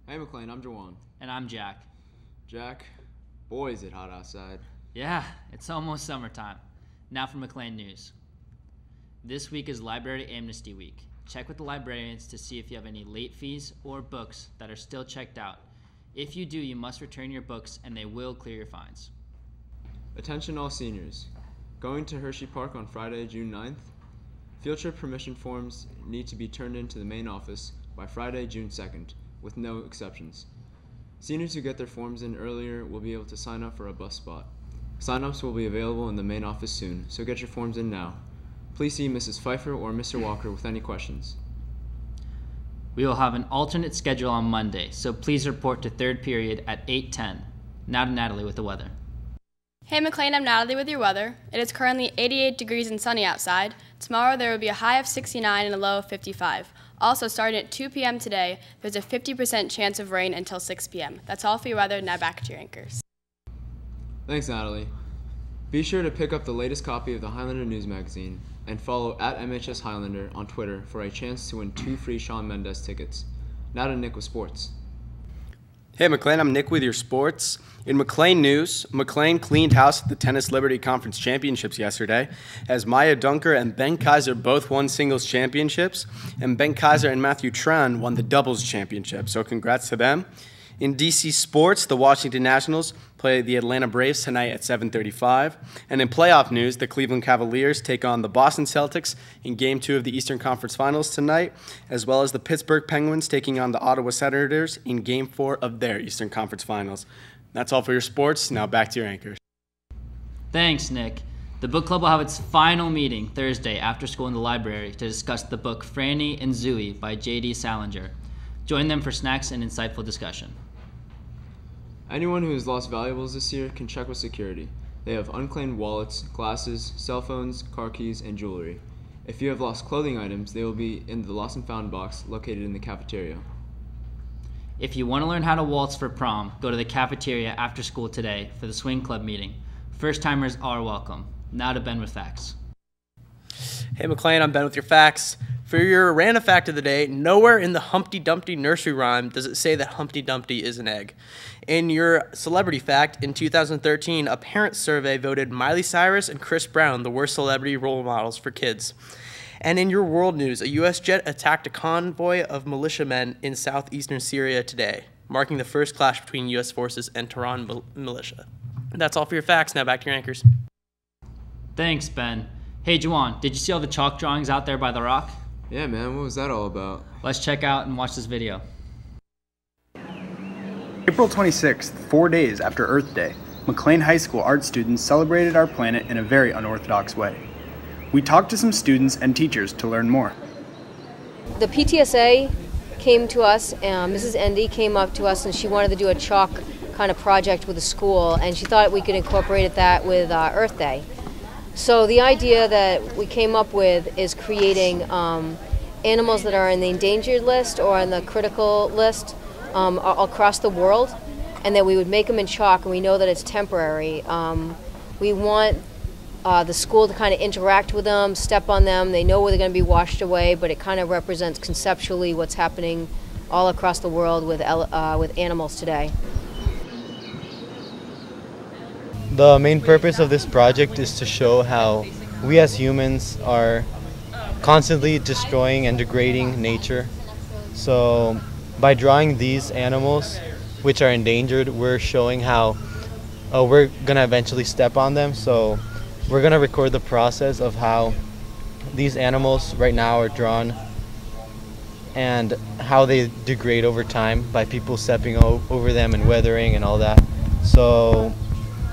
Hey McLean, I'm Jawan. And I'm Jack. Jack, boy is it hot outside. Yeah, it's almost summertime. Now for MacLean News. This week is Library Amnesty Week. Check with the librarians to see if you have any late fees or books that are still checked out. If you do, you must return your books and they will clear your fines. Attention all seniors. Going to Hershey Park on Friday, June 9th. Field trip permission forms need to be turned into the main office by Friday, June 2nd, with no exceptions. Seniors who get their forms in earlier will be able to sign up for a bus spot. Sign-ups will be available in the main office soon, so get your forms in now. Please see Mrs. Pfeiffer or Mr. Walker with any questions. We will have an alternate schedule on Monday, so please report to third period at 8:10. Now to Natalie with the weather. Hey McLean, I'm Natalie with your weather. It is currently 88 degrees and sunny outside. Tomorrow there will be a high of 69 and a low of 55. Also, starting at 2 p.m. today, there's a 50% chance of rain until 6 p.m. That's all for your weather. Now back to your anchors. Thanks, Natalie. Be sure to pick up the latest copy of the Highlander News Magazine and follow at MHS Highlander on Twitter for a chance to win 2 free Shawn Mendes tickets. Now to Nick with sports. Hey McLean, I'm Nick with your sports. In MacLean news, MacLean cleaned house at the Tennis Liberty Conference Championships yesterday, as Maya Dunker and Ben Kaiser both won singles championships, and Ben Kaiser and Matthew Tran won the doubles championship, so congrats to them. In DC sports, the Washington Nationals play the Atlanta Braves tonight at 7:35. And in playoff news, the Cleveland Cavaliers take on the Boston Celtics in Game 2 of the Eastern Conference Finals tonight, as well as the Pittsburgh Penguins taking on the Ottawa Senators in Game 4 of their Eastern Conference Finals. That's all for your sports. Now back to your anchors. Thanks, Nick. The book club will have its final meeting Thursday after school in the library to discuss the book Franny and Zooey by J.D. Salinger. Join them for snacks and insightful discussion. Anyone who has lost valuables this year can check with security. They have unclaimed wallets, glasses, cell phones, car keys, and jewelry. If you have lost clothing items, they will be in the lost and found box located in the cafeteria. If you want to learn how to waltz for prom, go to the cafeteria after school today for the swing club meeting. First-timers are welcome. Now to Ben with facts. Hey McLean, I'm Ben with your facts. For your random fact of the day, nowhere in the Humpty Dumpty nursery rhyme does it say that Humpty Dumpty is an egg. In your celebrity fact, in 2013, a parent survey voted Miley Cyrus and Chris Brown the worst celebrity role models for kids. And in your world news, a U.S. jet attacked a convoy of militiamen in southeastern Syria today, marking the first clash between U.S. forces and Tehran militia. That's all for your facts. Now back to your anchors. Thanks, Ben. Hey, Juwan, did you see all the chalk drawings out there by the rock? Yeah, man, what was that all about? Let's check out and watch this video. April 26th, 4 days after Earth Day, MacLean High School art students celebrated our planet in a very unorthodox way. We talked to some students and teachers to learn more. The PTSA came to us, Mrs. Endy came up to us and she wanted to do a chalk kind of project with the school, and she thought we could incorporate that with Earth Day. So the idea that we came up with is creating animals that are in the endangered list or on the critical list across the world, and that we would make them in chalk, and we know that it's temporary. We want the school to kind of interact with them, step on them. They know where they're going to be washed away, but it kind of represents conceptually what's happening all across the world with animals today. The main purpose of this project is to show how we as humans are constantly destroying and degrading nature. So by drawing these animals, which are endangered, we're showing how we're going to eventually step on them. So we're going to record the process of how these animals right now are drawn and how they degrade over time by people stepping over them and weathering and all that. So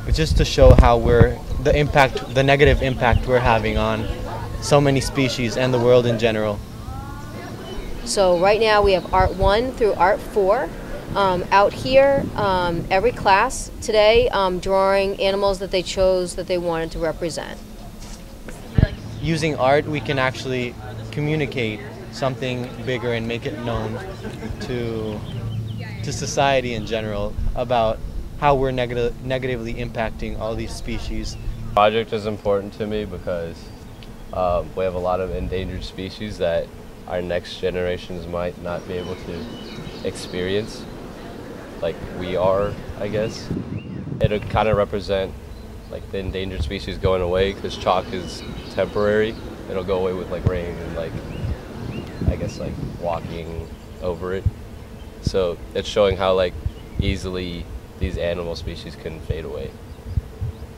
but just to show how the negative impact we're having on so many species and the world in general. So right now we have Art 1 through Art 4 out here, every class today drawing animals that they chose that they wanted to represent. Using art, we can actually communicate something bigger and make it known to society in general about how we're negatively impacting all these species. The project is important to me because we have a lot of endangered species that our next generations might not be able to experience. like we are, I guess. It'll kind of represent like the endangered species going away, because chalk is temporary. It'll go away with like rain and like, I guess, like walking over it. So it's showing how like easily these animal species can fade away,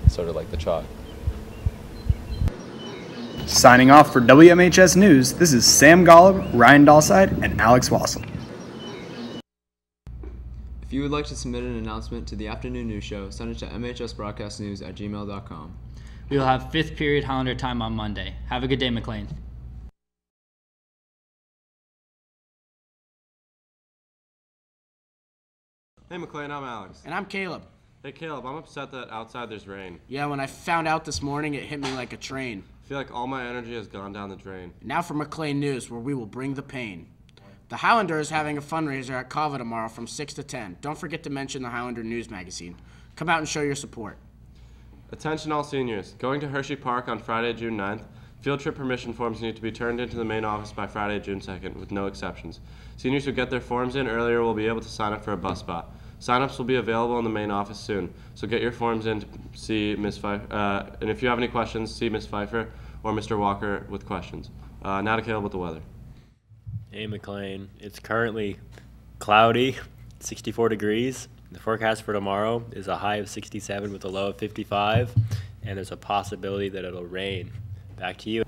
sort of like the chalk. Signing off for WMHS News, this is Sam Golub, Ryan Dahlside, and Alex Wassel. If you would like to submit an announcement to the afternoon news show, send it to mhsbroadcastnews@gmail.com. We will have 5th period Highlander time on Monday. Have a good day, MacLean. Hey MacLean, I'm Alex. And I'm Caleb. Hey Caleb, I'm upset that outside there's rain. Yeah, when I found out this morning, it hit me like a train. I feel like all my energy has gone down the drain. Now for MacLean News, where we will bring the pain. The Highlander is having a fundraiser at Kava tomorrow from 6 to 10. Don't forget to mention the Highlander News magazine. Come out and show your support. Attention all seniors. Going to Hershey Park on Friday, June 9th. Field trip permission forms need to be turned into the main office by Friday, June 2nd, with no exceptions. Seniors who get their forms in earlier will be able to sign up for a bus spot. Sign-ups will be available in the main office soon, so get your forms in to see Ms. Pfeiffer. And if you have any questions, see Ms. Pfeiffer or Mr. Walker with questions. Now to Caleb with the weather. Hey MacLean, it's currently cloudy, 64 degrees. The forecast for tomorrow is a high of 67 with a low of 55, and there's a possibility that it'll rain. Back to you.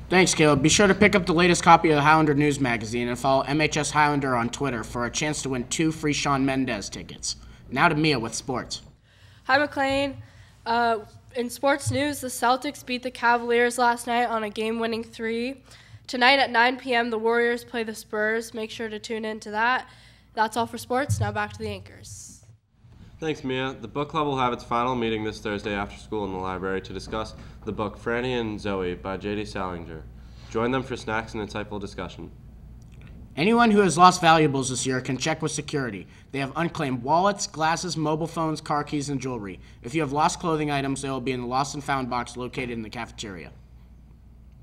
Thanks, Caleb. Be sure to pick up the latest copy of the Highlander News magazine and follow MHS Highlander on Twitter for a chance to win 2 free Shawn Mendes tickets. Now to Mia with sports. Hi, MacLean. In sports news, the Celtics beat the Cavaliers last night on a game-winning 3. Tonight at 9 p.m., the Warriors play the Spurs. Make sure to tune in to that. That's all for sports. Now back to the anchors. Thanks, Mia. The book club will have its final meeting this Thursday after school in the library to discuss the book Franny and Zoe by J.D. Salinger. Join them for snacks and insightful discussion. Anyone who has lost valuables this year can check with security. They have unclaimed wallets, glasses, mobile phones, car keys, and jewelry. If you have lost clothing items, they will be in the lost and found box located in the cafeteria.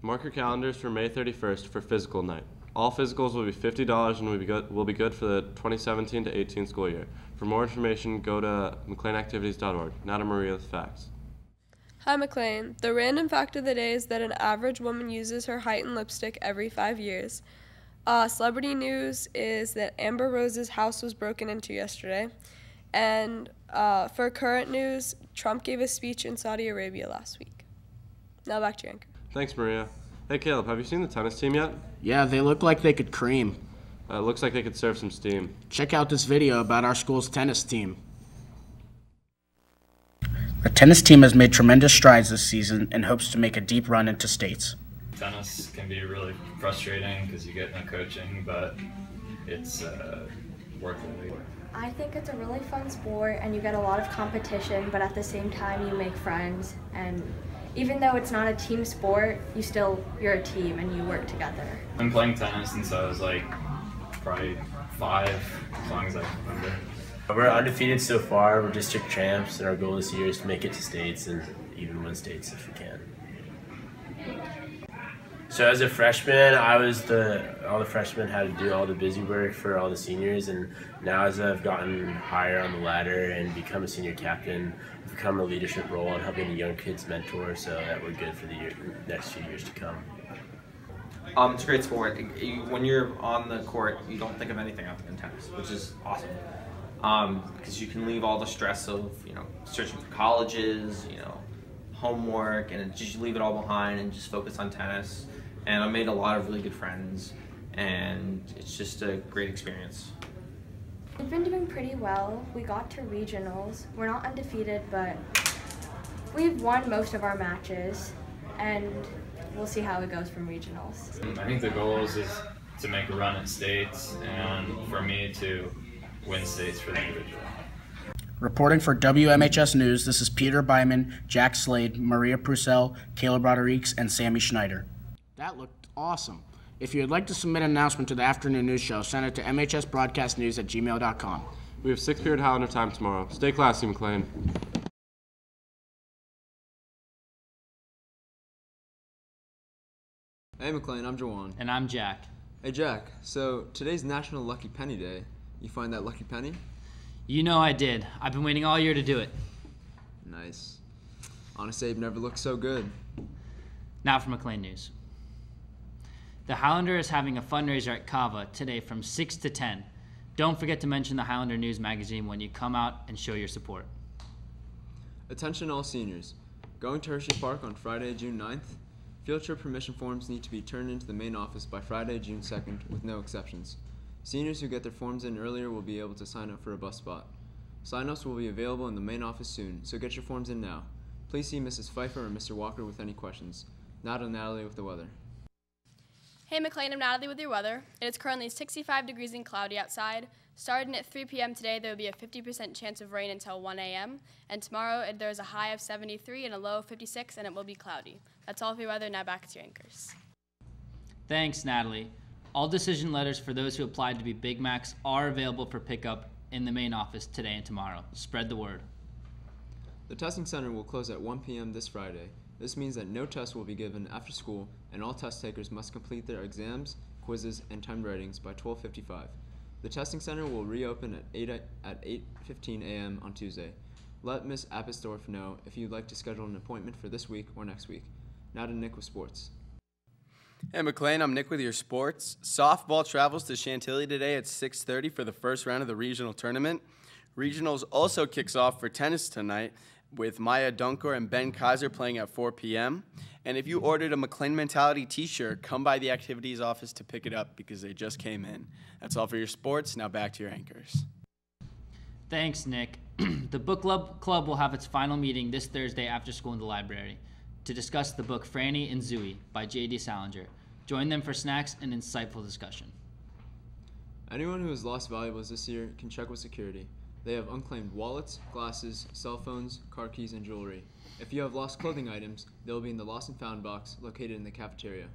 Mark your calendars for May 31st for physical night. All physicals will be $50 and will be good for the 2017 to 18 school year. For more information, go to MacLeanactivities.org. Now to Maria with facts. Hi, MacLean. The random fact of the day is that an average woman uses her heightened lipstick every 5 years. Celebrity news is that Amber Rose's house was broken into yesterday. And for current news, Trump gave a speech in Saudi Arabia last week. Now back to your anchor. Thanks, Maria. Hey, Caleb, have you seen the tennis team yet? Yeah, they look like they could cream. It looks like they could serve some steam. Check out this video about our school's tennis team. The tennis team has made tremendous strides this season and hopes to make a deep run into states. Tennis can be really frustrating because you get no coaching, but it's worth it. I think it's a really fun sport and you get a lot of competition, but at the same time you make friends, and even though it's not a team sport, you're a team and you work together. I'm playing tennis since I was like probably 5, as long as I can remember. We're undefeated so far. We're district champs, and our goal this year is to make it to states and even win states if we can. So as a freshman, all the freshmen had to do all the busy work for all the seniors, and now as I've gotten higher on the ladder and become a senior captain, I've become a leadership role in helping the young kids mentor so that we're good for the next few years to come. It's a great sport. When you're on the court, you don't think of anything other than tennis, which is awesome. Because you can leave all the stress of, searching for colleges, homework, and just leave it all behind and just focus on tennis. And I made a lot of really good friends, and it's just a great experience. We've been doing pretty well. We got to regionals. We're not undefeated, but we've won most of our matches, and we'll see how it goes from regionals. I think the goal is to make a run at states, and for me to win states for the individual. Reporting for WMHS News, this is Peter Byman, Jack Slade, Maria Purcell, Caleb Rodriguez, and Sammy Schneider. That looked awesome. If you would like to submit an announcement to the afternoon news show, send it to mhsbroadcastnews@gmail.com. We have 6th period Highlander time tomorrow. Stay classy, MacLean. Hey MacLean, I'm Jawan. And I'm Jack. Hey Jack, so today's National Lucky Penny Day. You find that lucky penny? You know I did. I've been waiting all year to do it. Nice. Honest Abe never looked so good. Now for MacLean News. The Highlander is having a fundraiser at Cava today from 6 to 10. Don't forget to mention the Highlander News magazine when you come out and show your support. Attention all seniors. Going to Hershey Park on Friday, June 9th. Field trip permission forms need to be turned into the main office by Friday, June 2nd, with no exceptions. Seniors who get their forms in earlier will be able to sign up for a bus spot. Sign-ups will be available in the main office soon, so get your forms in now. Please see Mrs. Pfeiffer or Mr. Walker with any questions. Now to Natalie with the weather. Hey McLean, I'm Natalie with your weather. It is currently 65 degrees and cloudy outside. Starting at 3 p.m. today, there will be a 50% chance of rain until 1 a.m. And tomorrow, there's a high of 73 and a low of 56, and it will be cloudy. That's all for your weather. Now back to your anchors. Thanks, Natalie. All decision letters for those who applied to be Big Macs are available for pickup in the main office today and tomorrow. Spread the word. The testing center will close at 1 p.m. this Friday. This means that no tests will be given after school, and all test takers must complete their exams, quizzes, and timed ratings by 12:55. The testing center will reopen at 8:15 a.m. on Tuesday. Let Ms. Appisdorf know if you'd like to schedule an appointment for this week or next week. Now to Nick with sports. Hey McLean, I'm Nick with your sports. Softball travels to Chantilly today at 6:30 for the first round of the regional tournament. Regionals also kicks off for tennis tonight with Maya Dunker and Ben Kaiser playing at 4 p.m. And if you ordered a McLean Mentality t-shirt, come by the activities office to pick it up because they just came in. That's all for your sports. Now back to your anchors. Thanks, Nick. The book club will have its final meeting this Thursday after school in the library to discuss the book Franny and Zooey by J.D. Salinger. Join them for snacks and insightful discussion. Anyone who has lost valuables this year can check with security. They have unclaimed wallets, glasses, cell phones, car keys, and jewelry. If you have lost clothing items, they will be in the lost and found box located in the cafeteria.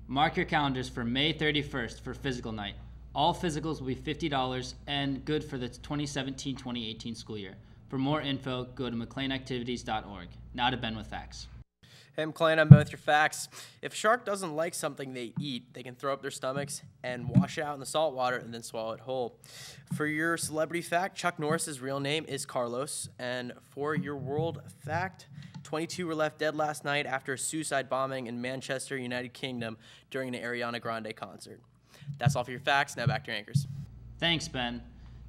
Mark your calendars for May 31st for physical night. All physicals will be $50 and good for the 2017-2018 school year. For more info, go to mcleanactivities.org. Now to Ben with facts. Hey, McLean, I'm Ben with your facts. If a shark doesn't like something they eat, they can throw up their stomachs and wash it out in the salt water and then swallow it whole. For your celebrity fact, Chuck Norris's real name is Carlos. And for your world fact, 22 were left dead last night after a suicide bombing in Manchester, United Kingdom during an Ariana Grande concert. That's all for your facts. Now back to your anchors. Thanks, Ben.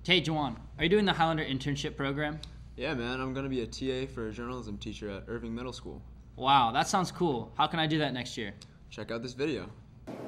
Hey, Juwan, are you doing the Highlander internship program? Yeah, man, I'm going to be a TA for a journalism teacher at Irving Middle School. Wow, that sounds cool. How can I do that next year? Check out this video.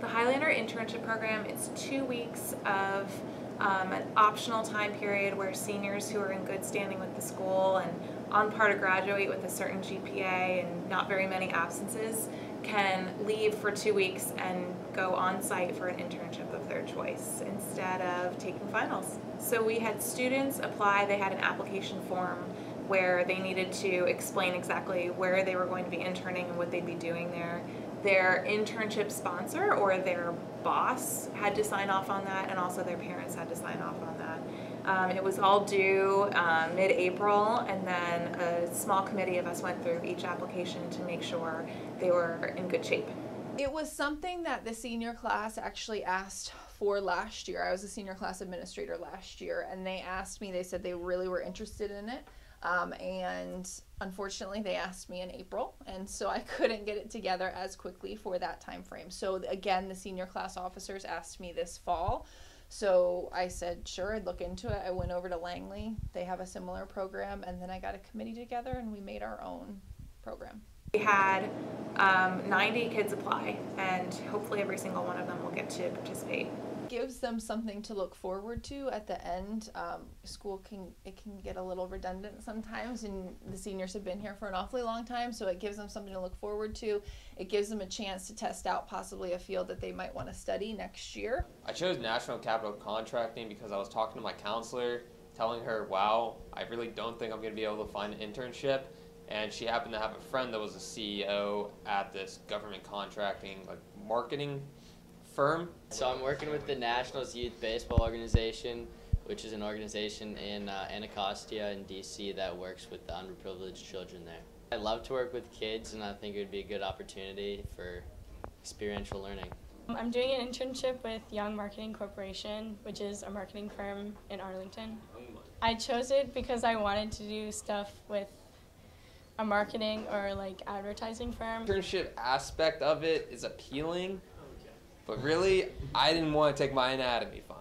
The Highlander internship program is 2 weeks of an optional time period where seniors who are in good standing with the school and on par to graduate with a certain GPA and not very many absences can leave for 2 weeks and go on site for an internship of their choice instead of taking finals. So we had students apply. They had an application form where they needed to explain exactly where they were going to be interning and what they'd be doing there. Their internship sponsor or their boss had to sign off on that, and also their parents had to sign off on that. It was all due mid-April, and then a small committee of us went through each application to make sure they were in good shape. It was something that the senior class actually asked for last year. I was a senior class administrator last year, and they asked me, they said they really were interested in it. And unfortunately they asked me in April, and so I couldn't get it together as quickly for that time frame. So again, the senior class officers asked me this fall, so I said sure, I'd look into it. I went over to Langley, they have a similar program, and then I got a committee together and we made our own program. We had 90 kids apply, and hopefully every single one of them will get to participate. Gives them something to look forward to at the end. School can get a little redundant sometimes, and the seniors have been here for an awfully long time, so it gives them something to look forward to. It gives them a chance to test out possibly a field that they might want to study next year. I chose National Capital Contracting because I was talking to my counselor, telling her, wow, I really don't think I'm going to be able to find an internship. And she happened to have a friend that was a CEO at this government contracting marketing firm. So I'm working with the Nationals Youth Baseball Organization, which is an organization in Anacostia in DC that works with the underprivileged children there. I love to work with kids, and I think it would be a good opportunity for experiential learning. I'm doing an internship with Young Marketing Corporation, which is a marketing firm in Arlington. I chose it because I wanted to do stuff with a marketing or like advertising firm. Internship aspect of it is appealing, but really, I didn't want to take my anatomy final.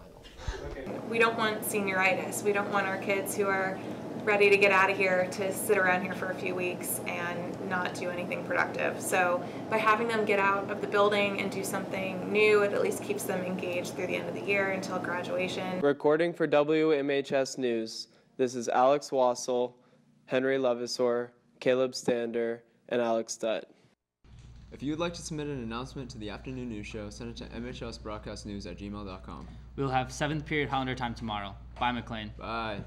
We don't want senioritis. We don't want our kids who are ready to get out of here to sit around here for a few weeks and not do anything productive. So by having them get out of the building and do something new, it at least keeps them engaged through the end of the year until graduation. Recording for WMHS News, this is Alex Wassel, Henry Levisor, Caleb Stander, and Alex Dutt. If you would like to submit an announcement to the afternoon news show, send it to mhsbroadcastnews@gmail.com. We'll have 7th period Highlander time tomorrow. Bye, MacLean. Bye.